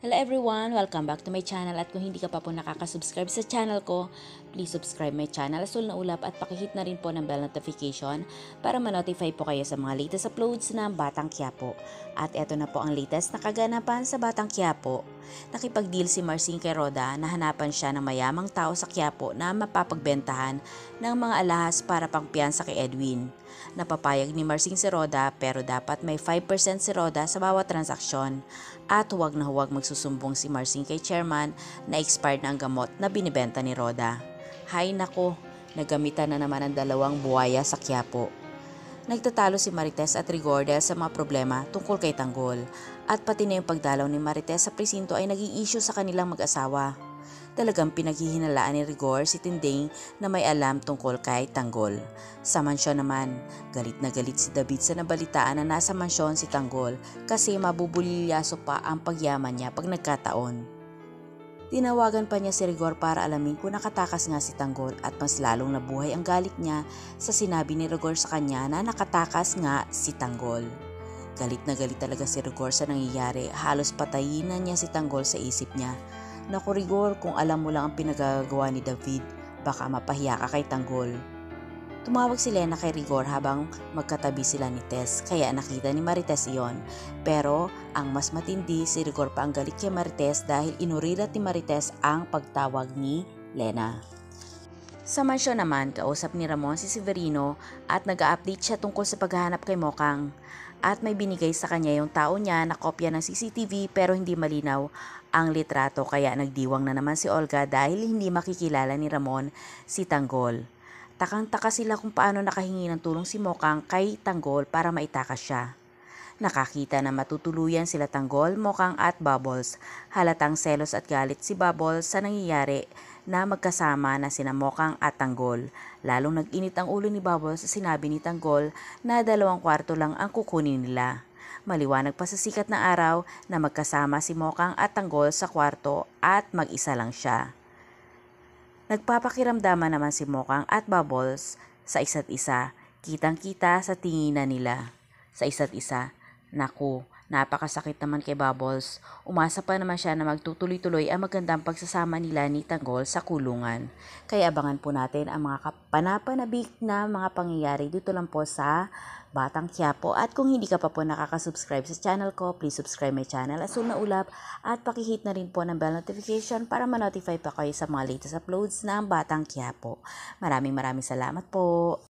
Hello everyone! Welcome back to my channel at kung hindi ka pa po nakaka-subscribe sa channel ko, please subscribe my channel Asul na Ulap at pakihit na rin po ng bell notification para ma-notify po kayo sa mga latest uploads ng Batang Quiapo. At eto na po ang latest na kaganapan sa Batang Quiapo. Nakipag-deal si Marcin kay Roda na hanapan siya ng mayamang tao sa Quiapo na mapapagbentahan ng mga alahas para pangpiyansa kay Edwin. Napapayag ni Marcin si Roda pero dapat may 5% si Roda sa bawat transaksyon at huwag na huwag magsusumbong si Marcin kay chairman na expired na ang gamot na binibenta ni Roda. Hay nako, nagamitan na naman ang dalawang buwaya sa Quiapo. Nagtatalo si Marites at Rigor dahil sa mga problema tungkol kay Tanggol at pati na yung pagdalaw ni Marites sa presinto ay naging issue sa kanilang mag-asawa. Talagang pinaghihinalaan ni Rigor si Tinding na may alam tungkol kay Tanggol. Sa mansyon naman, galit na galit si David sa nabalitaan na nasa mansyon si Tanggol kasi mabubulilyaso pa ang pagyaman niya pag nagkataon. Tinawagan pa niya si Rigor para alamin kung nakatakas nga si Tanggol at mas lalong nabuhay ang galit niya sa sinabi ni Rigor sa kanya na nakatakas nga si Tanggol. Galit na galit talaga si Rigor sa nangyayari, halos patayin na niya si Tanggol sa isip niya. Naku Rigor, kung alam mo lang ang pinagagawa ni David, baka mapahiya ka kay Tanggol. Tumawag si Lena kay Rigor habang magkatabi sila ni Tess, kaya nakita ni Marites iyon. Pero ang mas matindi, si Rigor pa ang galit kay Marites dahil inurilat ni Marites ang pagtawag ni Lena. Sa mansyon naman, kausap ni Ramon si Severino at nag-update siya tungkol sa paghahanap kay Mokang. At may binigay sa kanya yung tao niya na kopya ng CCTV pero hindi malinaw ang litrato kaya nagdiwang na naman si Olga dahil hindi makikilala ni Ramon si Tanggol. Takang-taka sila kung paano nakahingi ng tulong si Mokang kay Tanggol para maitakas siya. Nakakita na matutuluyan sila Tanggol, Mokang at Bubbles. Halatang selos at galit si Bubbles sa nangyayari na magkasama na sina Mokang at Tanggol. Lalong nag-init ang ulo ni Bubbles sa sinabi ni Tanggol na 2 kwarto lang ang kukunin nila. Maliwanag pa sa sikat na araw na magkasama si Mokang at Tanggol sa kwarto at mag-isa lang siya. Nagpapakiramdaman naman si Mokang at Bubbles sa isa't isa. Kitang-kita sa tinginan nila sa isa't isa. Naku, napakasakit naman kay Bubbles. Umasa pa naman siya na magtutuloy-tuloy ang magandang pagsasama nila ni Tanggol sa kulungan. Kaya abangan po natin ang mga kapanapanabik na mga pangyayari dito lang po sa Batang Quiapo. At kung hindi ka pa po nakaka-subscribe sa channel ko, please subscribe my channel Asul na Ulap at pakihit na rin po ng bell notification para ma-notify pa kayo sa mga latest uploads ng Batang Quiapo. Maraming salamat po.